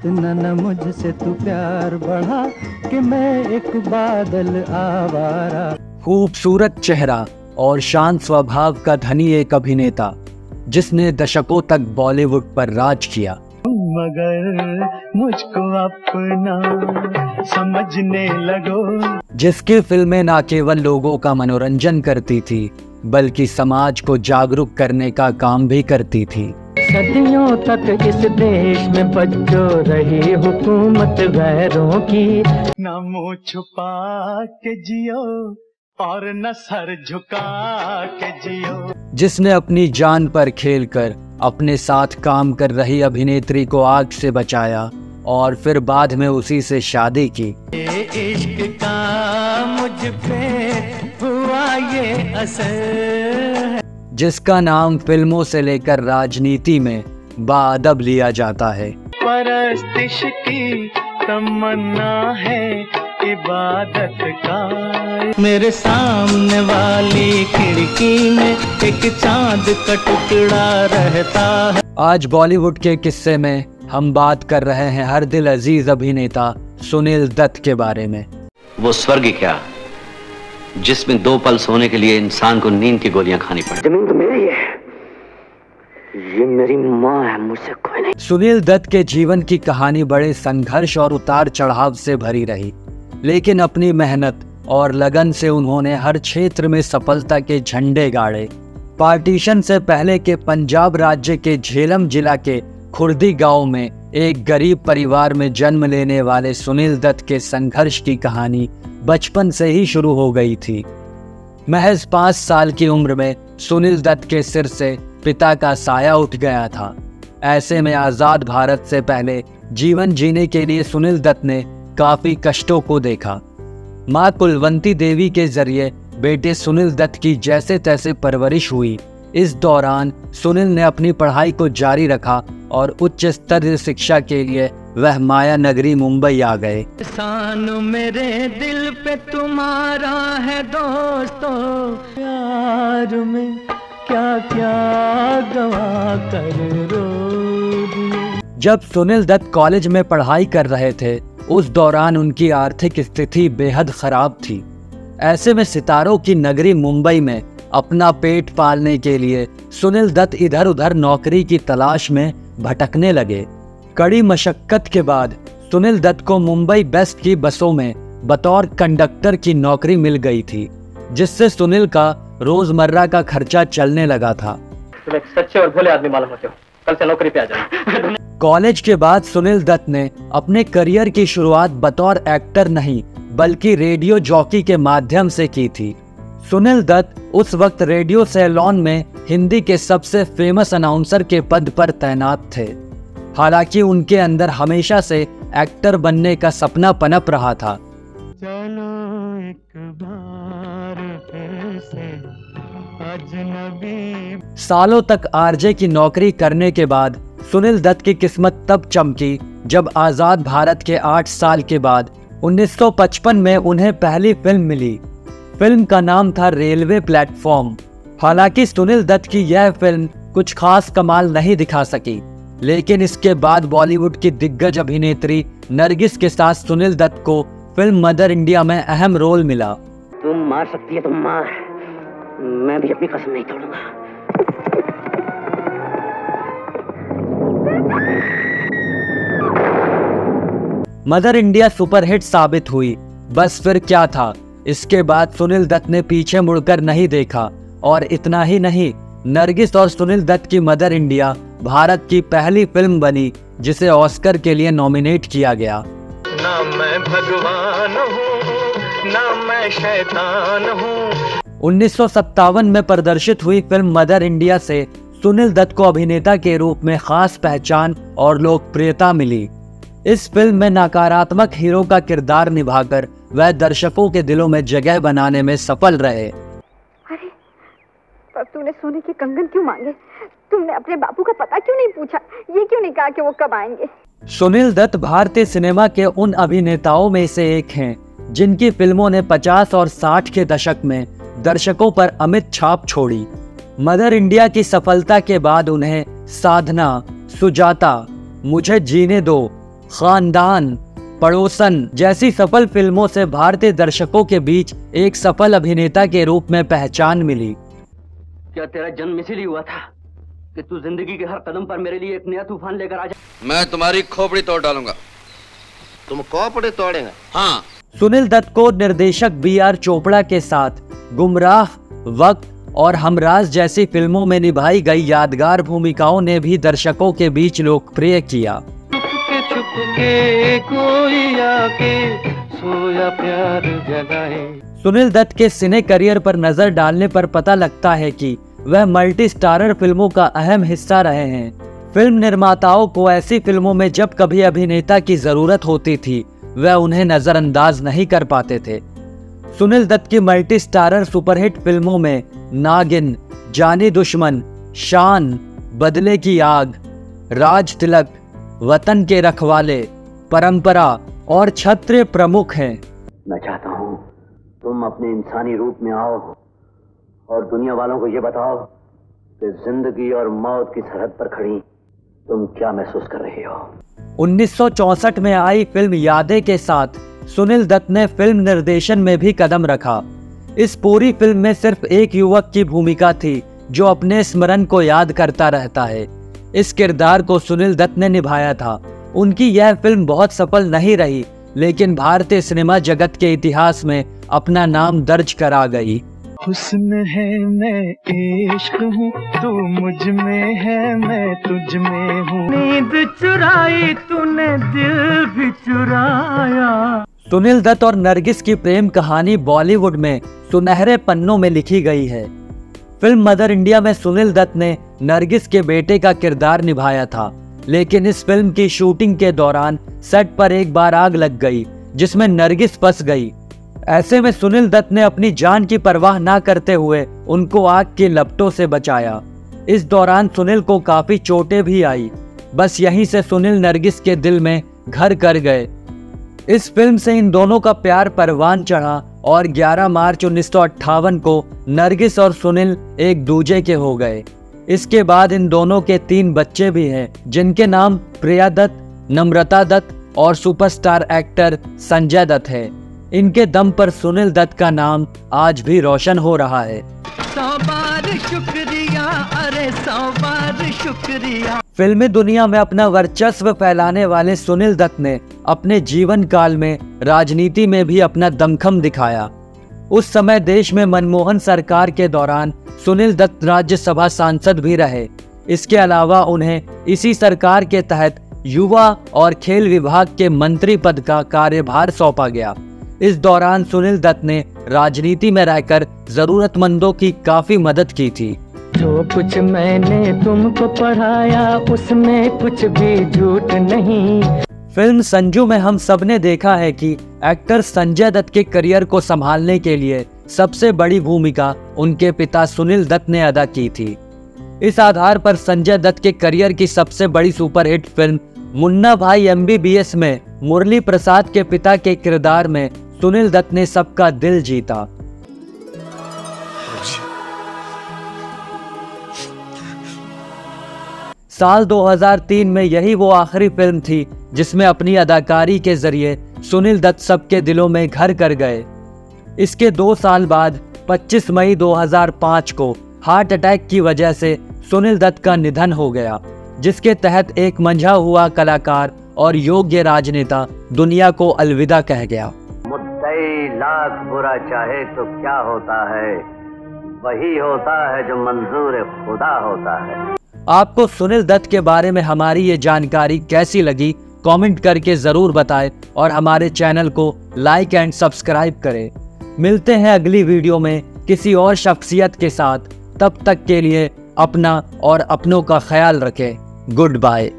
इतना न मुझसे तू प्यार बढ़ा कि मैं एक बादल आवारा। खूबसूरत चेहरा और शांत स्वभाव का धनी एक अभिनेता जिसने दशकों तक बॉलीवुड पर राज किया, मगर मुझको अपना समझने लगो। जिसकी फिल्में न केवल लोगों का मनोरंजन करती थी बल्कि समाज को जागरूक करने का काम भी करती थी। सदियों तक इस देश में बच्चों रही हुकूमत गैरों की। न मुँह छुपा के जियो और न सर झुका के जियो। जिसने अपनी जान पर खेलकर अपने साथ काम कर रही अभिनेत्री को आग से बचाया और फिर बाद में उसी से शादी की। इश्क का मुझ पे हुआ ये असर। जिसका नाम फिल्मों से लेकर राजनीति में बाअदब लिया जाता है। परस्तिश की तमन्ना है इबादत का। मेरे सामने वाली खिड़की में एक चांद का टुकड़ा रहता है। आज बॉलीवुड के किस्से में हम बात कर रहे हैं हर दिल अजीज अभिनेता सुनील दत्त के बारे में। वो स्वर्ग क्या जिसमें 2 पल सोने के लिए इंसान को नींद की गोलियां खानी पड़े। जमीन तो मेरी है, ये मेरी माँ है, मुझसे कोई नहीं। सुनील दत्त के जीवन की कहानी बड़े संघर्ष और उतार चढ़ाव से भरी रही, लेकिन अपनी मेहनत और लगन से उन्होंने हर क्षेत्र में सफलता के झंडे गाड़े। पार्टीशन से पहले के पंजाब राज्य के झेलम जिला के खुर्दी गांव में एक गरीब परिवार में जन्म लेने वाले सुनील दत्त के संघर्ष की कहानी बचपन से ही शुरू हो गई थी। महज 5 साल की उम्र में सुनील दत्त के सिर से पिता का साया उठ गया था। ऐसे में आजाद भारत से पहले जीवन जीने के लिए सुनील दत्त ने काफी कष्टों को देखा। मां कुलवंती देवी के जरिए बेटे सुनील दत्त की जैसे तैसे परवरिश हुई। इस दौरान सुनील ने अपनी पढ़ाई को जारी रखा और उच्च स्तरीय शिक्षा के लिए वह माया नगरी मुंबई आ गए। एहसान मेरे दिल पे तुम्हारा है दोस्तों, प्यार में क्या क्या गवा कर रो दिए। जब सुनील दत्त कॉलेज में पढ़ाई कर रहे थे उस दौरान उनकी आर्थिक स्थिति बेहद खराब थी। ऐसे में सितारों की नगरी मुंबई में अपना पेट पालने के लिए सुनील दत्त इधर उधर नौकरी की तलाश में भटकने लगे। कड़ी मशक्कत के बाद सुनील दत्त को मुंबई बेस्ट की बसों में बतौर कंडक्टर की नौकरी मिल गई थी, जिससे सुनील का रोजमर्रा का खर्चा चलने लगा था। तुम एक सच्चे और भोले आदमी मालूम होते हो, कल से नौकरी पे आ जाओ। कॉलेज के बाद सुनील दत्त ने अपने करियर की शुरुआत बतौर एक्टर नहीं बल्कि रेडियो जॉकी के माध्यम से की थी। सुनील दत्त उस वक्त रेडियो सेलोन में हिंदी के सबसे फेमस अनाउंसर के पद पर तैनात थे। हालांकि उनके अंदर हमेशा से एक्टर बनने का सपना पनप रहा था। चलो एक बार फिर से अजनबी। सालों तक आरजे की नौकरी करने के बाद सुनील दत्त की किस्मत तब चमकी जब आजाद भारत के 8 साल के बाद 1955 में उन्हें पहली फिल्म मिली। फिल्म का नाम था रेलवे प्लेटफॉर्म। हालांकि सुनील दत्त की यह फिल्म कुछ खास कमाल नहीं दिखा सकी, लेकिन इसके बाद बॉलीवुड की दिग्गज अभिनेत्री नरगिस के साथ सुनील दत्त को फिल्म मदर इंडिया में अहम रोल मिला। तुम मार सकती है तो मार, मैं भी अपनी कसम नहीं तोड़ूंगा। मदर इंडिया सुपरहिट साबित हुई। बस फिर क्या था, इसके बाद सुनील दत्त ने पीछे मुड़कर नहीं देखा और इतना ही नहीं, नरगिस और सुनील दत्त की मदर इंडिया भारत की पहली फिल्म बनी जिसे ऑस्कर के लिए नॉमिनेट किया गया। ना मैं भगवान हूँ ना मैं शैतान हूँ। 1957 में प्रदर्शित हुई फिल्म मदर इंडिया से सुनील दत्त को अभिनेता के रूप में खास पहचान और लोकप्रियता मिली। इस फिल्म में नकारात्मक हीरो का किरदार निभाकर वह दर्शकों के दिलों में जगह बनाने में सफल रहे। अरे, पर तूने सोने के कंगन क्यों मांगे? तुमने अपने बापू का पता क्यों नहीं पूछा? ये क्यों नहीं कहा कि वो कब आएंगे? सुनील दत्त भारतीय सिनेमा के उन अभिनेताओं में से एक हैं जिनकी फिल्मों ने 50 और 60 के दशक में दर्शकों पर अमिट छाप छोड़ी। मदर इंडिया की सफलता के बाद उन्हें साधना, सुजाता, मुझे जीने दो, खानदान, पड़ोसन जैसी सफल फिल्मों से भारतीय दर्शकों के बीच एक सफल अभिनेता के रूप में पहचान मिली। क्या तेरा जन्म इसीलिए हुआ था कि तू जिंदगी के हर कदम पर मेरे लिए एक नया तूफान लेकर आ जा? मैं तुम्हारी खोपड़ी तोड़ डालूंगा। तुम खोपड़ी तोड़ेंगे? हाँ। सुनील दत्त को निर्देशक B.R. चोपड़ा के साथ गुमराह, वक्त और हमराज जैसी फिल्मों में निभाई गई यादगार भूमिकाओं ने भी दर्शकों के बीच लोकप्रिय किया। कोई आके सोया प्यार जगाए। सुनील दत्त के सिने करियर पर नजर डालने पर पता लगता है कि वह मल्टी स्टारर फिल्मों का अहम हिस्सा रहे हैं। फिल्म निर्माताओं को ऐसी फिल्मों में जब कभी अभिनेता की जरूरत होती थी वह उन्हें नजरअंदाज नहीं कर पाते थे। सुनील दत्त की मल्टी स्टारर सुपरहिट फिल्मों में नागिन, जानी दुश्मन, शान, बदले की आग, राज तिलक, वतन के रखवाले, परंपरा और छत्र प्रमुख हैं। मैं चाहता हूँ तुम अपने इंसानी रूप में आओ और दुनिया वालों को ये बताओ कि जिंदगी और मौत की सरहद पर खड़ी तुम क्या महसूस कर रही हो। 1964 में आई फिल्म यादें के साथ सुनील दत्त ने फिल्म निर्देशन में भी कदम रखा। इस पूरी फिल्म में सिर्फ एक युवक की भूमिका थी जो अपने स्मरण को याद करता रहता है। इस किरदार को सुनील दत्त ने निभाया था। उनकी यह फिल्म बहुत सफल नहीं रही, लेकिन भारतीय सिनेमा जगत के इतिहास में अपना नाम दर्ज करा गई। हुस्न है मैं इश्क हूँ, तू मुझ में है मैं तुझ में हूँ। नींद चुराई तूने दिल भी चुराया। सुनील दत्त और नरगिस की प्रेम कहानी बॉलीवुड में सुनहरे पन्नों में लिखी गई है। फिल्म मदर इंडिया में सुनील दत्त ने नरगिस के बेटे का किरदार निभाया था, लेकिन इस फिल्म की शूटिंग के दौरान सेट पर एक बार आग लग गई जिसमें नरगिस फंस गई। ऐसे में सुनील दत्त ने अपनी जान की परवाह ना करते हुए उनको आग की लपटों से बचाया। इस दौरान सुनील को काफी चोटें भी आई। बस यहीं से सुनील नरगिस के दिल में घर कर गए। इस फिल्म से इन दोनों का प्यार परवान चढ़ा और 11 मार्च 1958 को नरगिस और सुनील एक दूजे के हो गए। इसके बाद इन दोनों के 3 बच्चे भी हैं, जिनके नाम प्रिया दत्त, नम्रता दत्त और सुपरस्टार एक्टर संजय दत्त है। इनके दम पर सुनील दत्त का नाम आज भी रोशन हो रहा है। 100 बार शुक्रिया, अरे 100 बार शुक्रिया। फिल्मी दुनिया में अपना वर्चस्व फैलाने वाले सुनील दत्त ने अपने जीवन काल में राजनीति में भी अपना दमखम दिखाया। उस समय देश में मनमोहन सरकार के दौरान सुनील दत्त राज्यसभा सांसद भी रहे। इसके अलावा उन्हें इसी सरकार के तहत युवा और खेल विभाग के मंत्री पद का कार्यभार सौंपा गया। इस दौरान सुनील दत्त ने राजनीति में रहकर जरूरतमंदों की काफी मदद की थी। जो कुछ मैंने तुमको पढ़ाया उसमें कुछ भी झूठ नहीं। फिल्म संजू में हम सब ने देखा है कि एक्टर संजय दत्त के करियर को संभालने के लिए सबसे बड़ी भूमिका उनके पिता सुनील दत्त ने अदा की थी। इस आधार पर संजय दत्त के करियर की सबसे बड़ी सुपरहिट फिल्म मुन्ना भाई MBBS में मुरली प्रसाद के पिता के किरदार में सुनील दत्त ने सबका दिल जीता। साल 2003 में यही वो आखिरी फिल्म थी जिसमें अपनी अदाकारी के जरिए सुनील दत्त सबके दिलों में घर कर गए। इसके 2 साल बाद 25 मई 2005 को हार्ट अटैक की वजह से सुनील दत्त का निधन हो गया, जिसके तहत एक मंझा हुआ कलाकार और योग्य राजनेता दुनिया को अलविदा कह गया। मुद्दई लाख बुरा चाहे तो क्या होता है, वही होता है जो मंजूर खुदा होता है। आपको सुनील दत्त के बारे में हमारी ये जानकारी कैसी लगी, कमेंट करके जरूर बताएं और हमारे चैनल को लाइक एंड सब्सक्राइब करें। मिलते हैं अगली वीडियो में किसी और शख्सियत के साथ। तब तक के लिए अपना और अपनों का ख्याल रखें। Good bye.